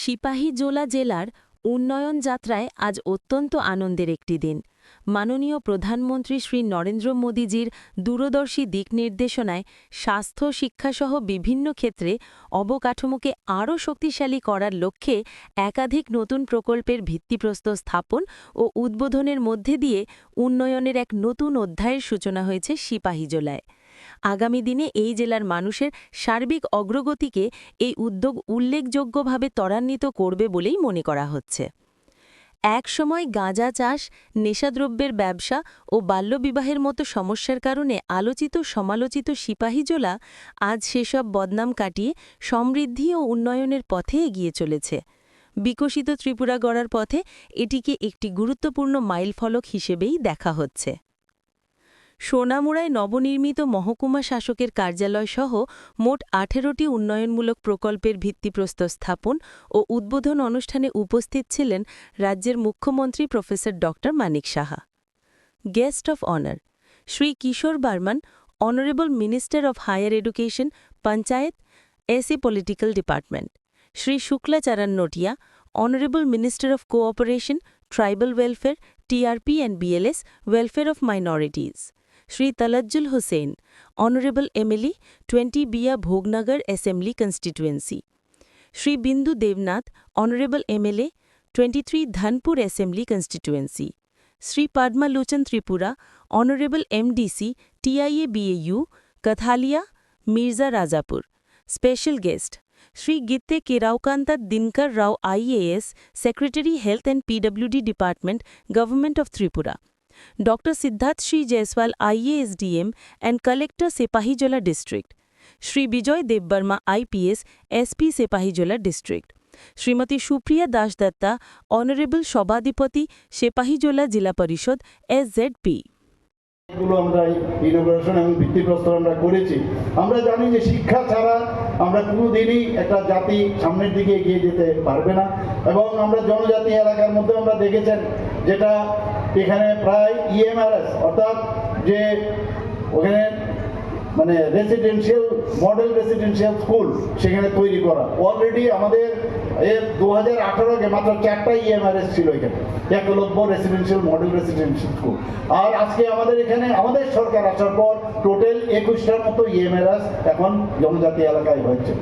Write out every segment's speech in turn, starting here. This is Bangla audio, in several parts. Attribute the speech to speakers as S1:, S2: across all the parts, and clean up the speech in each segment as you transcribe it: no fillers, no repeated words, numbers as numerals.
S1: সিপাহীজলা জেলার উন্নয়ন যাত্রায় আজ অত্যন্ত আনন্দের একটি দিন। মাননীয় প্রধানমন্ত্রী শ্রী নরেন্দ্র মোদীজির দূরদর্শী দিক নির্দেশনায় স্বাস্থ্য, শিক্ষাসহ বিভিন্ন ক্ষেত্রে অবকাঠামোকে আরও শক্তিশালী করার লক্ষ্যে একাধিক নতুন প্রকল্পের ভিত্তিপ্রস্তর স্থাপন ও উদ্বোধনের মধ্যে দিয়ে উন্নয়নের এক নতুন অধ্যায়ের সূচনা হয়েছে সিপাহীজলায়। আগামী দিনে এই জেলার মানুষের সার্বিক অগ্রগতিকে এই উদ্যোগ উল্লেখযোগ্যভাবে ত্বরান্বিত করবে বলেই মনে করা হচ্ছে। একসময় গাঁজা চাষ, নেশাদ্রব্যের ব্যবসা ও বাল্যবিবাহের মতো সমস্যার কারণে আলোচিত সমালোচিত সিপাহীজলা আজ সেসব বদনাম কাটিয়ে সমৃদ্ধি ও উন্নয়নের পথে এগিয়ে চলেছে। বিকশিত ত্রিপুরা গড়ার পথে এটিকে একটি গুরুত্বপূর্ণ মাইলফলক হিসেবেই দেখা হচ্ছে। সোনামুড়ায় নবনির্মিত মহকুমা শাসকের কার্যালয়সহ মোট 18টি উন্নয়নমূলক প্রকল্পের ভিত্তিপ্রস্তর স্থাপন ও উদ্বোধন অনুষ্ঠানে উপস্থিত ছিলেন রাজ্যের মুখ্যমন্ত্রী প্রফেসর ড Manik Saha. Guest of honour Shri Kishor Barman, honourable minister of higher education, panchayat, এসি political department; Shri Shuklacharan Noatia, honourable minister of cooperation, tribal welfare, TRP and BLS, welfare of minorities; Shri Tafajjal Hossain, honourable MLA, 20 বিয়া Boxanagar assembly constituency; Shri Bindu Debnath, honourable MLA, 23 Dhanpur assembly constituency; Shri Padmalochan Tripura, honourable MDC, TIA বিএইউ, কথালিয়া, মির্জা রাজাপুর; স্পেশাল গেস্ট শ্রী গীতে কেরাওকান্তা দিনকর রাও IAS, secretary health and PWD department, government of Tripura; Dr. Siddharth Shri Jaiswal, IASDM and Collector, Sepahijola District; Shri Bijoy Devbarma, IPS, SP, Sepahijola District; Srimati Supriya Das Datta, Honorable Shobadipati, Sepahijola Jila Parishad, SZP.
S2: আমরা ইনোভেশন এবং ভিত্তিপ্রস্তর আমরা করেছি। আমরা জানি যে শিক্ষা ছাড়া আমরা কোনোদিনই একটা জাতি সামনের দিকে এগিয়ে যেতে পারবে না। এবং আমরা জনজাতি এলাকার মধ্যে আমরা দেখেছেন যেটা এখানে প্রায় ইএমআরএস অর্থাৎ যে ওখানে মানে রেসিডেন্সিয়াল মডেল রেসিডেন্সিয়াল স্কুল সেখানে তৈরি করা অলরেডি আমাদের 2018-কে মাত্র 4টা ইএমআরএস ছিল এখানে, Eklavya residential model residential school. আর আজকে আমাদের এখানে আমাদের সরকার আসার পর টোটাল 21টার মতো ইএমআরএস এখন জনজাতি এলাকায় হয়েছে।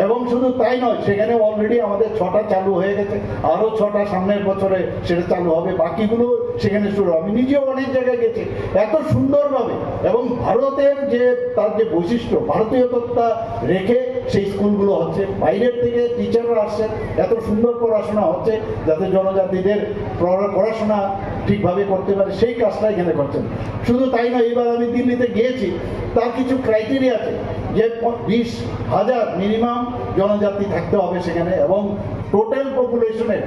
S2: এবং শুধু তাই নয়, সেখানে অলরেডি আমাদের 6টা চালু হয়ে গেছে, আরও 6টা সামনের বছরে সেটা চালু হবে, বাকিগুলো সেখানে শুরু। আমি নিজেও অনেক জায়গায় গেছি, এত সুন্দরভাবে এবং ভারতের যে তার যে বৈশিষ্ট্য ভারতীয়তা রেখে সেই স্কুলগুলো হচ্ছে। বাইরের থেকে টিচাররা আসছে, এত সুন্দর পড়াশোনা হচ্ছে যাতে জনজাতিদের পড়াশোনা ঠিকভাবে করতে পারে সেই কাজটা এখানে করছেন। শুধু তাই নয়, এবার আমি দিল্লিতে গিয়েছি, তার কিছু ক্রাইটেরিয়া আছে যে 20,000 মিনিমাম জনজাতি থাকতে হবে সেখানে এবং টোটাল পপুলেশনের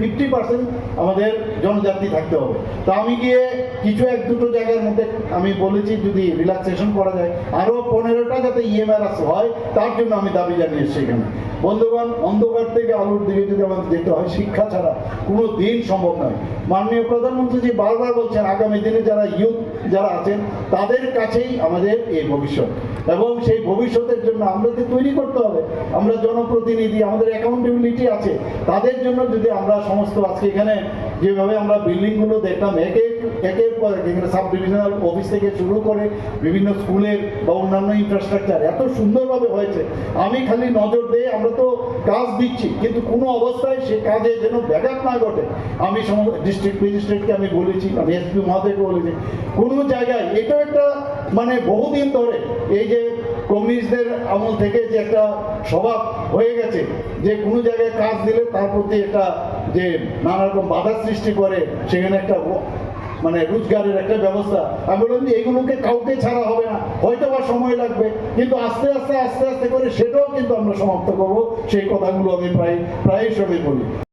S2: 50% আমাদের জনজাতি থাকতে হবে। তো আমি গিয়ে কিছু 1-2টো জায়গার মধ্যে আমি বলেছি যদি রিল্যাক্সেশন করা যায় আরও 15টা যাতে ইএমআরএস হয় তার জন্য আমি দাবি জানিয়েছি সেখানে। বন্ধুগণ, অন্ধকার থেকে আলোর দিকে যদি আমাদের যেতে হয়, শিক্ষা ছাড়া কোনো দিন সম্ভব নয়। মাননীয় প্রধানমন্ত্রীজি বারবার বলছেন আগামী দিনে যারা ইউথ যারা আছেন তাদের কাছেই আমাদের এই ভবিষ্যৎ, এবং সেই ভবিষ্যতের জন্য আমাদের তৈরি করতে হবে। আমরা জনপ্রতিনিধি, আমাদের অ্যাকাউন্টেবিলিটি আছে, তাদের জন্য যদি আমরা সমস্ত আজকে এখানে যেভাবে আমরা বিল্ডিংগুলো দেখলাম একের পর এখানে সাব ডিভিশনাল অফিস থেকে শুরু করে বিভিন্ন স্কুলের বা অন্যান্য ইনফ্রাস্ট্রাকচার এত সুন্দরভাবে হয়েছে। আমি খালি নজর দিয়ে আমরা তো কাজ দিচ্ছি, কিন্তু কোনো অবস্থায় সে কাজে যেন ব্যাঘাত না ঘটে। আমি ডিস্ট্রিক্ট ম্যাজিস্ট্রেটকে আমি বলেছি, আমি এসপি মহাদেবকে বলেছি, কোনো জায়গায় এটা একটা মানে বহুদিন ধরে এই যে কমিউনিস্টদের আমল থেকে যে একটা স্বভাব হয়ে গেছে যে কোনো জায়গায় কাজ দিলে তার প্রতি একটা যে নানা রকম বাধা সৃষ্টি করে, সেখানে একটা মানে রোজগারের একটা ব্যবস্থা। আমি বললাম যে এগুলোকে কাউকে ছাড়া হবে না, হয়তো বা সময় লাগবে, কিন্তু আস্তে আস্তে করে সেটাও কিন্তু আমরা সমাপ্ত করবো। সেই কথাগুলো আমি প্রায় সময় বলি।